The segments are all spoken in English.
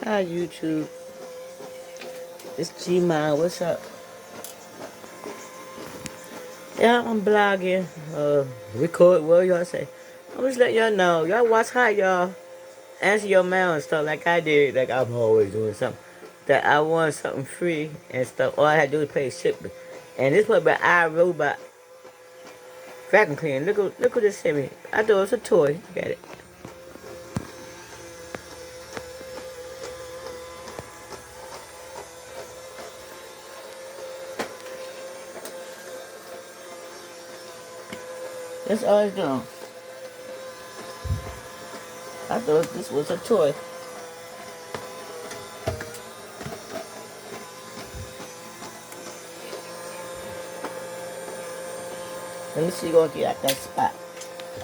Hi YouTube, it's G-Mind, what's up? Yeah, I'm blogging, record, what y'all say? I'm just letting y'all know, y'all watch how y'all answer your mail and stuff like I did, like I'm always doing something. That I want something free and stuff, all I had to do is pay shipping. And this was by iRobot vacuum cleaner. Look what this sent me. I thought it was a toy, look at it. That's all it's doing. I thought this was a toy. Let me see you gonna get out that spot.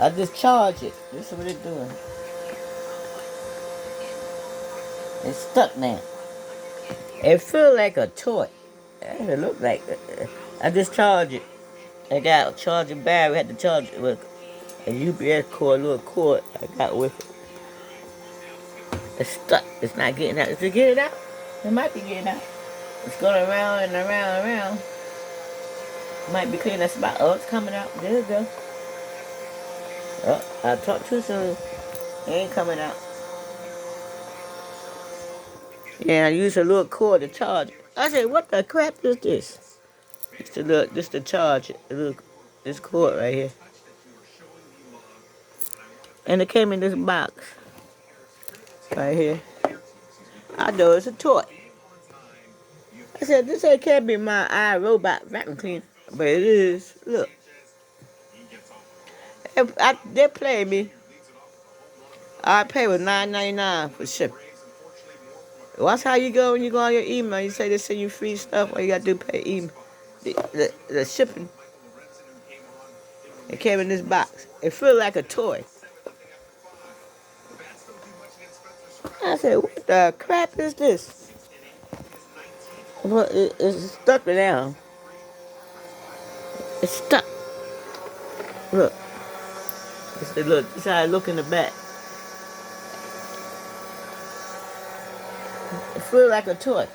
I just charge it. This is what it's doing. It's stuck now. It feel like a toy. It look like I just charge it. I got a charging battery. I had to charge it with a UPS cord, a little cord I got with it. It's stuck. It's not getting out. Is it getting out? It might be getting out. It's going around and around and around. Might be cleaning that spot. Oh, it's coming out. There it go. Oh, I talked too soon. It ain't coming out. Yeah, I used a little cord to charge it. I said, what the crap is this? This to charge it. Look, this cord right here. And it came in this box right here. I know it's a toy. I said, this ain't can't be my iRobot vacuum cleaner. But it is. Look. They play me. I pay with $9.99 for shipping. Watch how you go when you go on your email. You say they send you free stuff. All you got to do is pay email. The shipping. It came in this box. It feels like a toy. I said, what the crap is this? Well, it's stuck now. It's stuck. Look. This how I look in the back. It feels like a toy.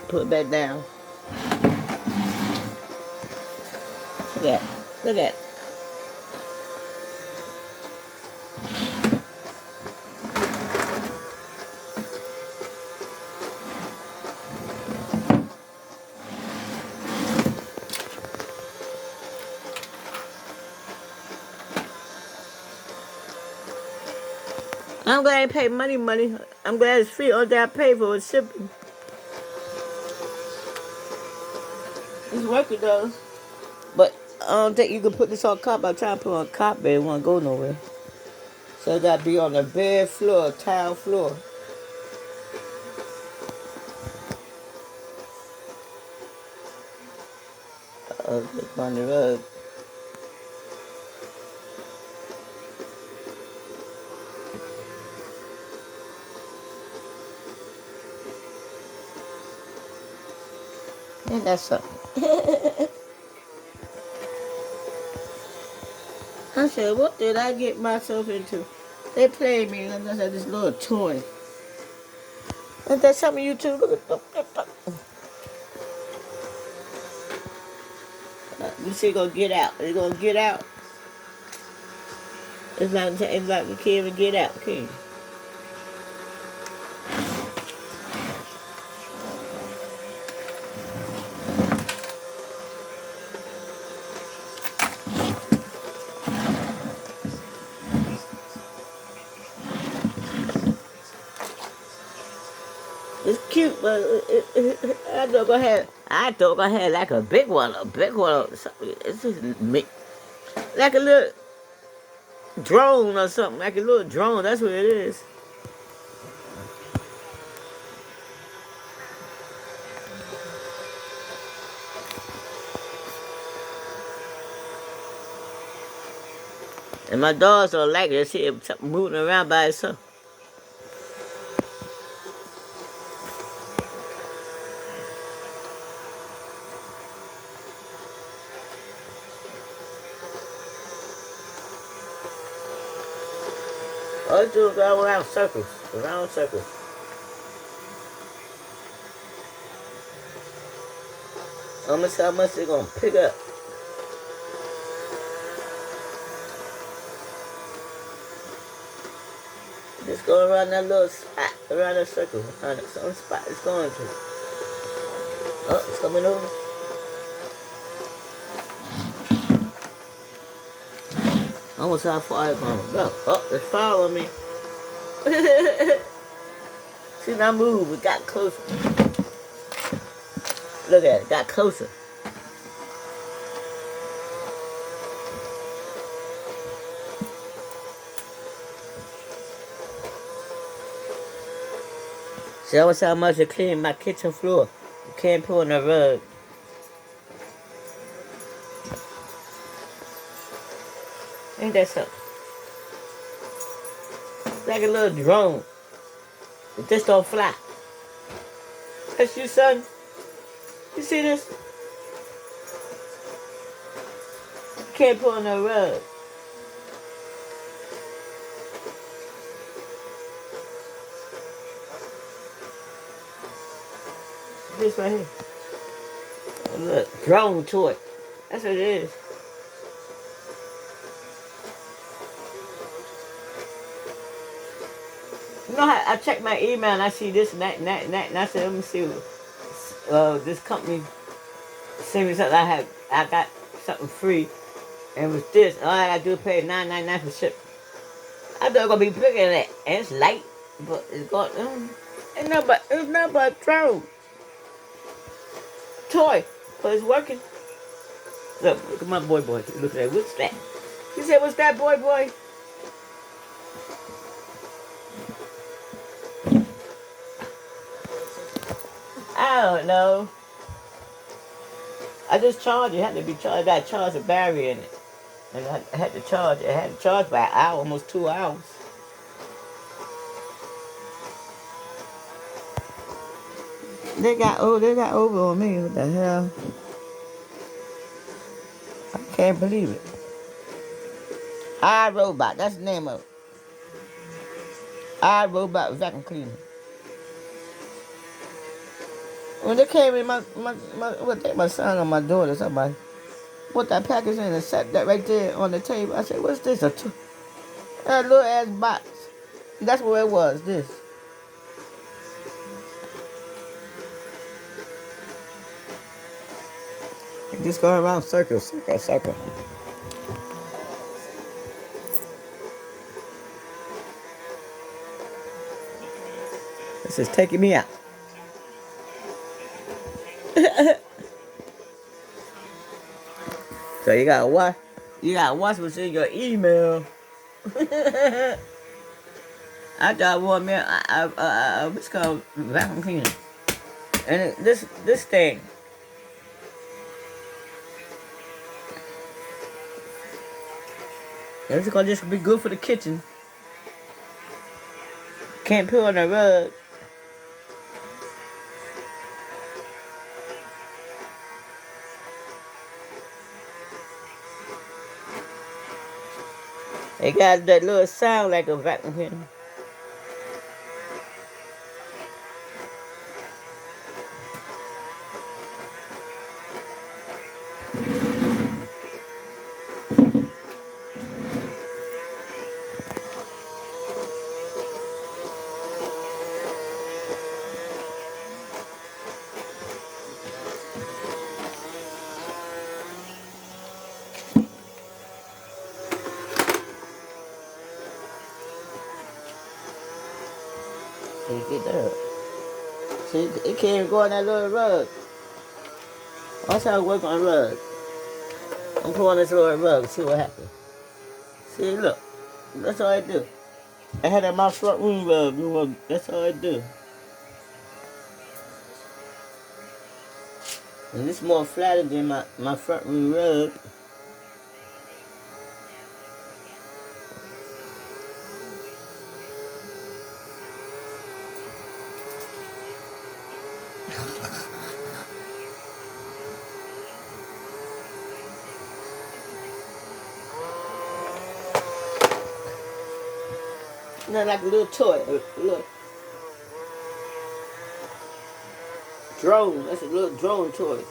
Put it back down. Look at it. Look at it. I'm glad I pay money. I'm glad it's free. All that I pay for is shipping. It's working though. But I don't think you can put this on carpet. I'm trying to put it on carpet. It won't go nowhere. So it got to be on the bare floor, tile floor. Just on the rug. Ain't that something? I said, what did I get myself into? They played me and I said, this little toy. Ain't that something you too? Look at you see, gonna get out. It's gonna get out. It's like you can't even get out, can you? It's cute, but I thought I had like a big one. Or something. It's just like a little drone or something, like a little drone. That's what it is. And my dogs don't like it. They see something moving around by itself. All I do is go around circles. Around circles. I'm gonna see how much they're gonna pick up. Just go around that little spot, around that circle, around that some spot it's going to. Oh, it's coming over. Almost how far it's gonna go. Oh, it's following me. See, now move, it got closer. Look at it, got closer. See, almost how much it cleaned my kitchen floor. You can't pull on the rug. Ain't that something? Like a little drone. It just don't fly. That's you, son. You see this? You can't pull on the rug. This right here. Look, drone toy. That's what it is. You know how I check my email and I see this and that and that and that, and I said, let me see this company sent me something. I got something free, and it was this. All I gotta do is pay $9.99 for ship. I thought it was gonna be bigger than that, and it's light, but it's going. It's not but a drone toy, but it's working. Look at my boy. Look at that. What's that? He said, "What's that, boy?" I don't know. I just charged it. It had to be charged. I got to charge a battery in it. And I had to charge it. I had to charge by an hour, almost 2 hours. They got over on me. What the hell? I can't believe it. iRobot, that's the name of it. iRobot vacuum cleaner. When they came in, my son or my daughter, somebody, put that package in and set that right there on the table. I said, what's this? That little ass box. That's what it was, this. Just go around circle. This is taking me out. So you gotta watch what's in your email. I thought one man, what's called vacuum cleaner, and this thing. It's gonna just be good for the kitchen. Can't put on the rug. It got that little sound like a vacuum cleaner. So you get that. See, it can't even go on that little rug. Watch how it work on the rug. I'm pulling this little rug, see what happens. See, look. That's all I do. I had that my front room rug. That's all I do. And this more flatter than my front room rug. Not like a little toy, a little drone. That's a little drone toy.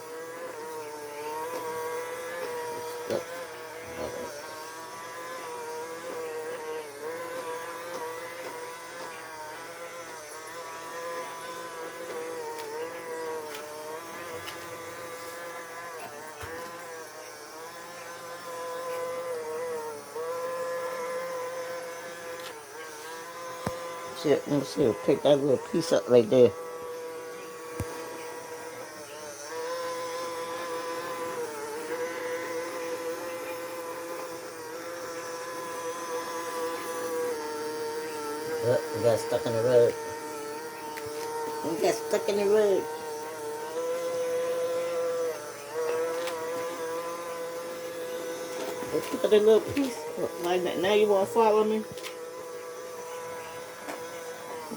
See, let me see, pick that little piece up right there. We got stuck in the road. We got stuck in the road. Let's pick up that little piece. Now you want to follow me?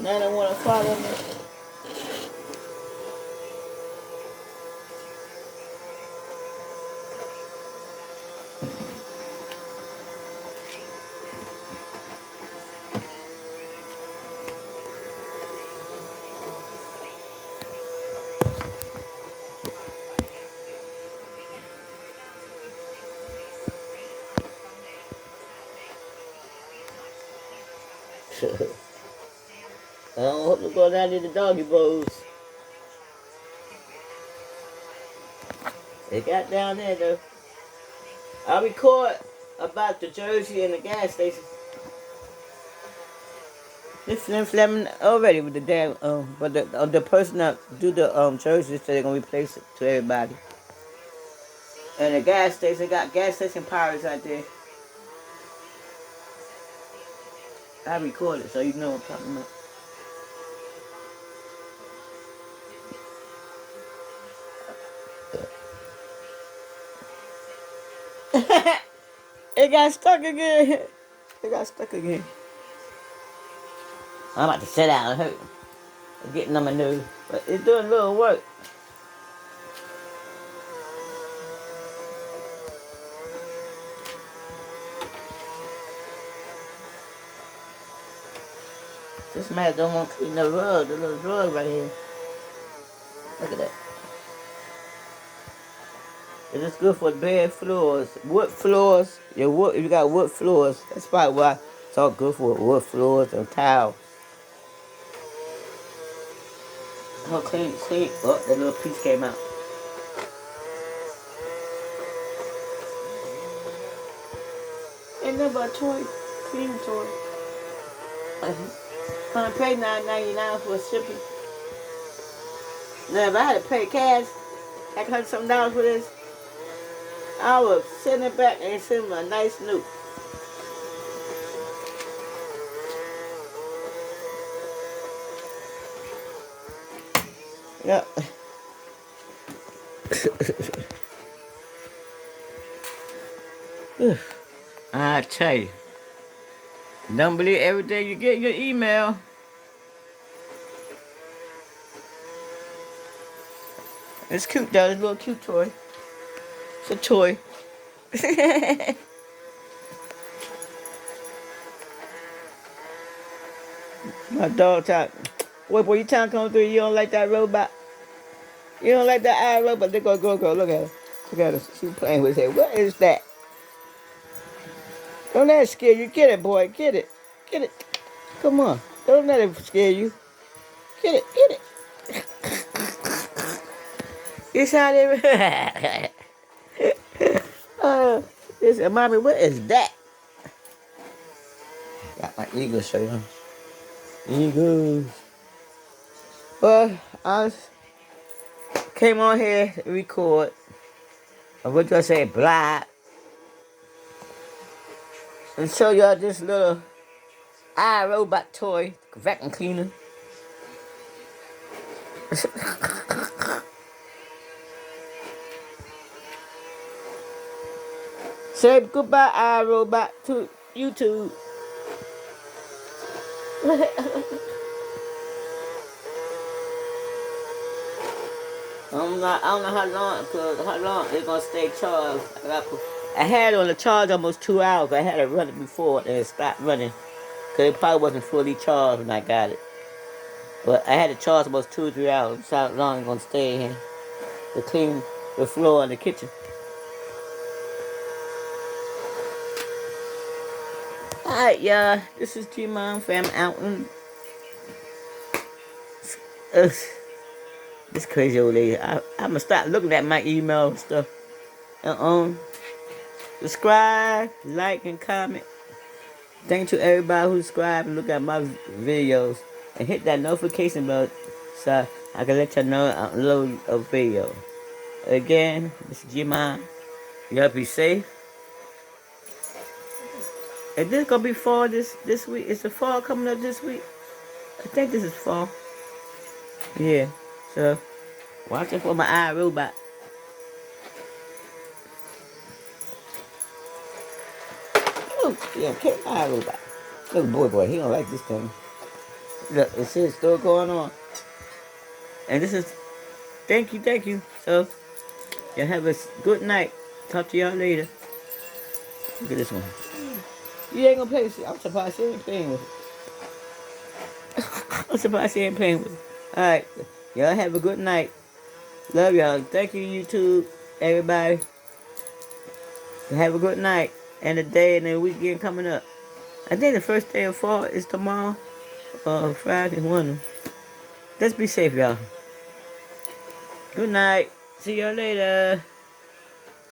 Now they want to follow me. I don't hope we go down to the doggy bowls. They got down there though. I record about the Jersey and the gas station. They flim already with the damn but the person that do the Jersey said they're gonna replace it to everybody. And the gas station got gas station pirates out there. I record it so you know what I'm talking about. It got stuck again. It got stuck again. I'm about to sit down and hurt. It's getting on my nerves. But it's doing a little work. This man don't want to clean the rug, the little rug right here. Look at that. It's good for bare floors, wood floors. Your wood, if you got wood floors, that's probably why it's all good for wood floors and tiles. Oh, clean. Oh, that little piece came out. Ain't nothing but a toy, clean toy. I'm gonna pay $9.99 for shipping. Now, if I had to pay cash, like $100 for this, I would send it back and send them a nice note. Yep. I tell you, don't believe everything you get in your email. It's cute though, it's a little cute toy. It's a toy. My dog talk. Boy, you trying to come through, you don't like that robot? You don't like that robot? Look at her, look at her. Look at her, she's playing with it. What is that? Don't let it scare you. Get it, boy, get it. Get it. Come on, don't let it scare you. Get it. You sound it. Listen, mommy, what is that? Got my eagles show you. Eagles. Well, I came on here to record. What do I say? Blah. And show y'all this little robot toy, vacuum cleaner. Say goodbye, iRobot, to YouTube. I don't know how long it's gonna stay charged. I had it on the charge almost 2 hours. I had it running before and it stopped running. Because it probably wasn't fully charged when I got it. But I had to charge almost 2 or 3 hours. That's how long I'm going to stay here to clean the floor in the kitchen. Alright, y'all. This is G-Mom fam out. This crazy old lady. I'm going to stop looking at my email and stuff. Subscribe, like, and comment. Thank you to everybody who subscribed and look at my videos. And hit that notification bell so I can let you know I upload a video. Again, this is G-Man. Y'all be safe. Is this gonna be fall this week? Is the fall coming up this week? I think this is fall. Yeah. So watch it for my eye robot. Oh, yeah, kick my eye robot. Look, boy, he don't like this thing. Look, it says still going on. And this is thank you. So y'all have a good night. Talk to y'all later. Look at this one. You ain't gonna play this. I'm surprised she ain't playing with it. I'm surprised she ain't playing with it. Alright. Y'all have a good night. Love y'all. Thank you, YouTube. Everybody. Have a good night. And the day and the weekend coming up. I think the first day of fall is tomorrow. Friday, one. Let's be safe, y'all. Good night. See y'all later.